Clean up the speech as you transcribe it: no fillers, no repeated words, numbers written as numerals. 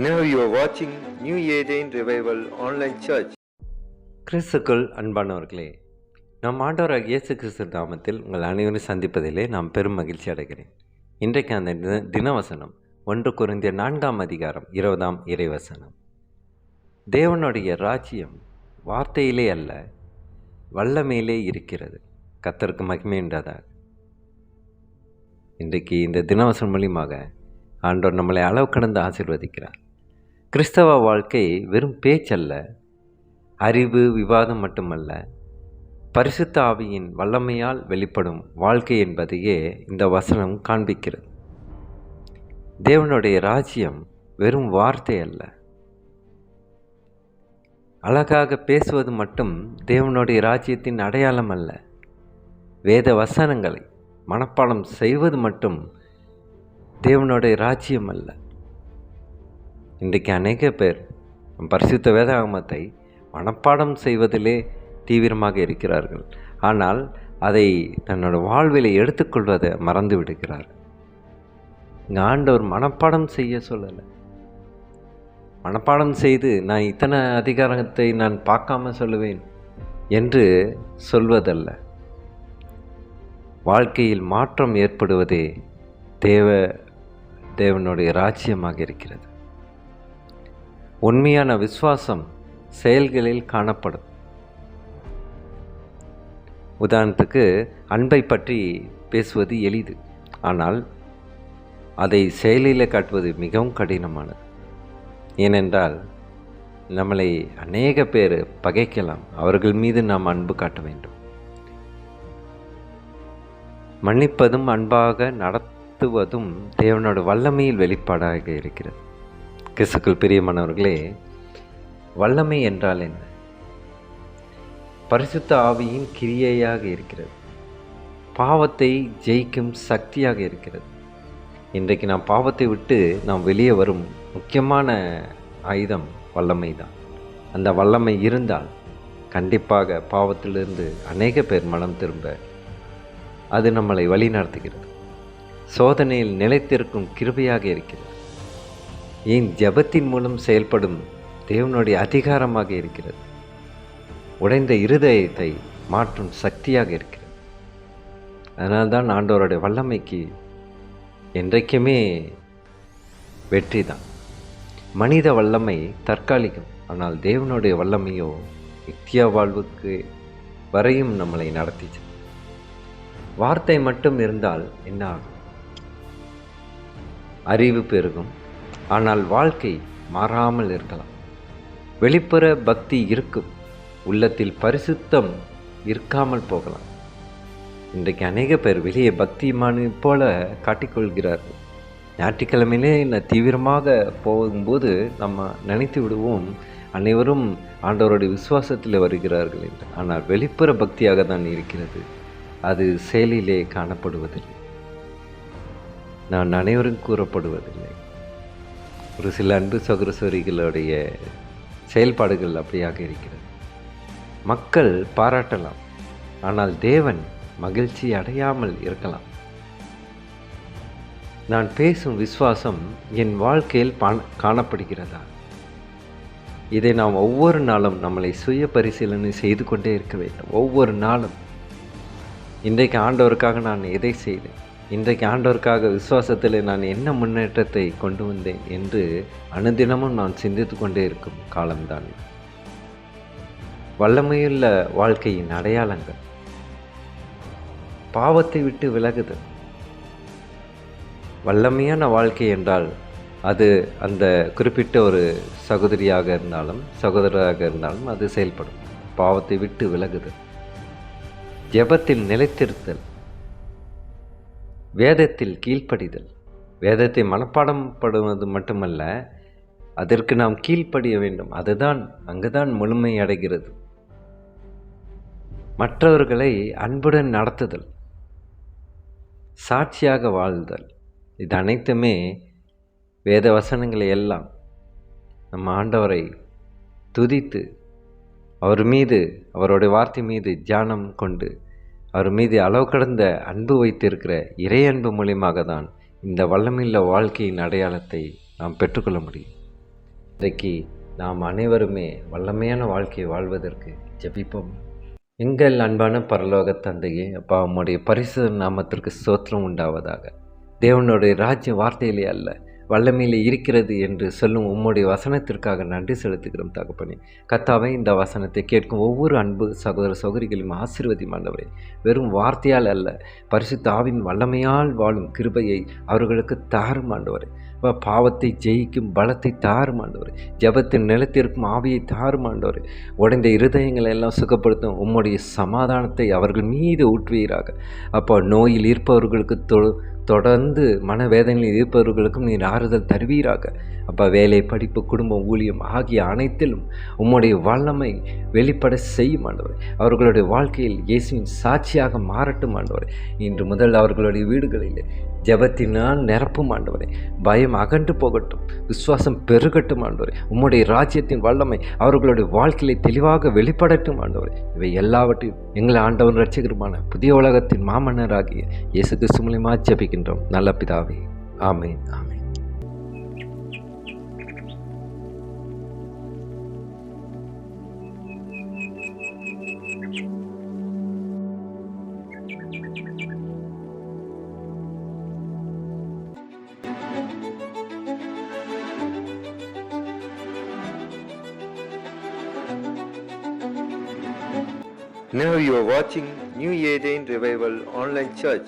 Now you are watching New Eden Revival Online Church. கிறிஸ்துக்குள் அன்பானவர்களே, நம் ஆண்டவராக இயேசு கிறிஸ்து நாமத்தில் உங்கள் அனைவரும் சந்திப்பதிலே நாம் பெரும் மகிழ்ச்சி அடைகிறேன். இன்றைக்கு அந்த தினவசனம் 1 கொரிந்தியர் 4 இறைவசனம். தேவனுடைய ராஜ்யம் வார்த்தையிலே அல்ல, வல்லமையிலே இருக்கிறது. கர்த்தருக்கு மகிமை உண்டாதாக. இன்றைக்கு இந்த தினவசனம் மூலியமாக ஆண்டவர் நம்மளை அளவு கடந்து ஆசீர்வதிக்கிறார். கிறிஸ்தவ வாழ்க்கை வெறும் பேச்சல்ல, அறிவு விவாதம் மட்டுமல்ல, பரிசுத்த ஆவியின் வல்லமையால் வெளிப்படும் வாழ்க்கை என்பதையே இந்த வசனம் காண்பிக்கிறது. தேவனுடைய ராஜ்யம் வெறும் வார்த்தை அல்ல. அழகாக பேசுவது மட்டும் தேவனுடைய ராஜ்யத்தின் அடையாளம் அல்ல. வேத வசனங்களை மனப்பாடம் செய்வது மட்டும் தேவனுடைய ராஜ்யம் அல்ல. இன்றைக்கு அநேக பேர் பரிசுத்த வேதாகமத்தை மனப்பாடம் செய்வதிலே தீவிரமாக இருக்கிறார்கள். ஆனால் அதை தன்னோட வாழ்வில் எடுத்துக்கொள்வதை மறந்து விடுகிறார்கள். இங்கே ஆண்டவர் மனப்பாடம் செய்ய சொல்லலை. மனப்பாடம் செய்து நான் இத்தனை அதிகாரத்தை நான் பார்க்காம சொல்லுவேன் என்று சொல்வதல்ல. வாழ்க்கையில் மாற்றம் ஏற்படுவதே தேவனுடைய ராஜ்யமாக இருக்கிறது. உண்மையான விசுவாசம் செயல்களில் காணப்படும். உதாரணத்துக்கு, அன்பை பற்றி பேசுவது எளிது, ஆனால் அதை செயலில் காட்டுவது மிகவும் கடினமானது. ஏனென்றால் நம்மளை அநேக பேர் பகைக்கலாம், அவர்கள் மீது நாம் அன்பு காட்ட வேண்டும். மன்னிப்பதும் அன்பாக நடத்துவதும் தேவனோட வல்லமையில் வெளிப்பாடாக இருக்கிறது. கிறிஸ்துக்குள் பிரியமானவர்களே, வல்லமை என்றால் என்ன? பரிசுத்த ஆவியின் கிரியையாக இருக்கிறது. பாவத்தை ஜெயிக்கும் சக்தியாக இருக்கிறது. இன்றைக்கு நாம் பாவத்தை விட்டு நாம் வெளியே வரும் முக்கியமான ஆயுதம் வல்லமை தான். அந்த வல்லமை இருந்தால் கண்டிப்பாக பாவத்திலிருந்து அநேக பேர் மனம் திரும்ப அது நம்மளை வழி நடத்துகிறது. சோதனையில் நிலைத்திருக்கும் கிருபையாக இருக்கிறது. ஏன் ஜெபத்தின் மூலம் செயல்படும் தேவனுடைய அதிகாரமாக இருக்கிறது. உடைந்த இருதயத்தை மாற்றும் சக்தியாக இருக்கிறது. அதனால்தான் ஆண்டவருடைய வல்லமைக்கு என்றைக்குமே வெற்றி தான். மனித வல்லமை தற்காலிகம், ஆனால் தேவனுடைய வல்லமையோ நித்திய வாழ்வுக்கு வரையும் நம்மளை நடத்திச்சு. வார்த்தை மட்டும் இருந்தால் என்ன ஆகும்? அறிவு பெருகும், ஆனால் வாழ்க்கை மாறாமல் இருக்கலாம். வெளிப்புற பக்தி இருக்கும், உள்ளத்தில் பரிசுத்தம் இருக்காமல் போகலாம். இன்றைக்கு அநேக பேர் வெளியே பக்திமானு போல காட்டிக்கொள்கிறார்கள். ஞாயிற்றுக்கிழமையிலே தீவிரமாக போகும்போது நம்ம நினைத்து விடுவோம் அனைவரும் ஆண்டவருடைய விசுவாசத்தில் வருகிறார்கள் என்று. ஆனால் வெளிப்புற பக்தியாக தான் இருக்கிறது, அது செயலிலே காணப்படுவதில்லை. நான் அனைவரும் கூறப்படுவதில்லை. ஒரு சில அன்பு சகோதரிகளுடைய செயல்பாடுகள் அப்படியாக இருக்கிறது. மக்கள் பாராட்டலாம், ஆனால் தேவன் மகிழ்ச்சி அடையாமல் இருக்கலாம். நான் பேசும் விசுவாசம் என் வாழ்க்கையில் காணப்படுகிறதா? இதை நாம் ஒவ்வொரு நாளும் நம்மளை சுய பரிசீலனை செய்து கொண்டே இருக்க வேண்டும். ஒவ்வொரு நாளும் இன்றைக்கு ஆண்டவருக்காக நான் எதை செய்தேன், இன்றைக்கு ஆண்டவருக்காக விசுவாசத்தில் நான் என்ன முன்னேற்றத்தை கொண்டு வந்தேன் என்று அனுதினமும் நான் சிந்தித்து கொண்டே இருக்கும் காலம்தான். வல்லமையுள்ள வாழ்க்கையின் அடையாளங்கள் பாவத்தை விட்டு விலகுதல். வல்லமையான வாழ்க்கை என்றால் அது அந்த குறிப்பிட்ட ஒரு சகோதரியாக இருந்தாலும் சகோதரராக இருந்தாலும் அது செயல்படும். பாவத்தை விட்டு விலகுதல், ஜெபத்தில் நிலைத்திருத்தல், வேதத்தில் கீழ்ப்படிதல். வேதத்தை மனப்பாடம் படுவது மட்டுமல்ல, அதற்கு நாம் கீழ்ப்படிய வேண்டும். அதுதான் அங்குதான் முழுமை அடைகிறது. மற்றவர்களை அன்புடன் நடத்துதல், சாட்சியாக வாழ்தல். இது அனைத்துமே வேத வசனங்களை எல்லாம் நம்ம ஆண்டவரை துதித்து அவர் மீது, அவருடைய வார்த்தை மீது தியானம் கொண்டு அவர் மீது அளவு கடந்த அன்பு வைத்திருக்கிற இறை அன்பு மூலியமாக தான் இந்த வல்லமையுள்ள வாழ்க்கையின் அடையாளத்தை நாம் பெற்றுக்கொள்ள முடியும். இன்றைக்கு நாம் அனைவருமே வல்லமையான வாழ்க்கையை வாழ்வதற்கு ஜெபிப்போம். எங்கள் அன்பான பரலோக தந்தையே, அப்பா, உம்முடைய பரிசுத்த நாமத்திற்கு ஸ்தோத்திரம் உண்டாவதாக. தேவனுடைய ராஜ்ய வார்த்தையிலே அல்ல, வல்லமையிலே இருக்கிறது என்று சொல்லும் உம்முடைய வசனத்திற்காக நன்றி செலுத்துகிறோம் தகப்பனே. கர்த்தாவே, இந்த வசனத்தை கேட்கும் ஒவ்வொரு அன்பு சகோதர சகோதரிகளையும் ஆசீர்வதியும் ஆண்டவரே. வெறும் வார்த்தையால் அல்ல, பரிசுத்த ஆவியின் வல்லமையால் வாழும் கிருபையை அவர்களுக்கு தாரும் ஆண்டவரே. பாவத்தை ஜெயிக்கும் பலத்தை தாரும் ஆண்டவரே. ஜெபத்தின் நிலைத்திருக்கும் ஆவியை தாரும் ஆண்டவரே. உடைந்த இருதயங்களை எல்லாம் சுகப்படுத்தும் உம்முடைய சமாதானத்தை அவர்கள் மீது ஊற்றுவீராக. அப்போ நோயில் இருப்பவர்களுக்கு தொடர்ந்து மனவேதனையில் இருப்பவர்களுக்கும் நீர் ஆறுதல் தருவீராக. அப்போ வேலை, படிப்பு, குடும்பம், ஊழியம் ஆகிய அனைத்திலும் உம்முடைய வல்லமை வெளிப்பட செய்யும் ஆண்டவரே. அவர்களுடைய வாழ்க்கையில் இயேசுவின் சாட்சியாக மாறட்டும் ஆண்டவரே. இன்று முதல் அவர்களுடைய வீடுகளில் ஜெபத்தினால் நிரப்பும் ஆண்டவரே. பயம் அகன்று போகட்டும், விசுவாசம் பெருகட்டும் ஆண்டவரே. உம்முடைய ராஜ்யத்தின் வல்லமை அவர்களுடைய வாழ்க்கையிலே தெளிவாக வெளிப்படட்டும் ஆண்டவரே. இவை எல்லாவற்றையும் எங்கள் ஆண்டவன் இரட்சகருமான புதிய உலகத்தின் மாமன்னராகிய இயேசு கிறிஸ்து மூலமாக ஜெபிக்கின்றோம் நல்ல பிதாவே. ஆமென், ஆமென். Now you are watching New Eden Revival Online Church.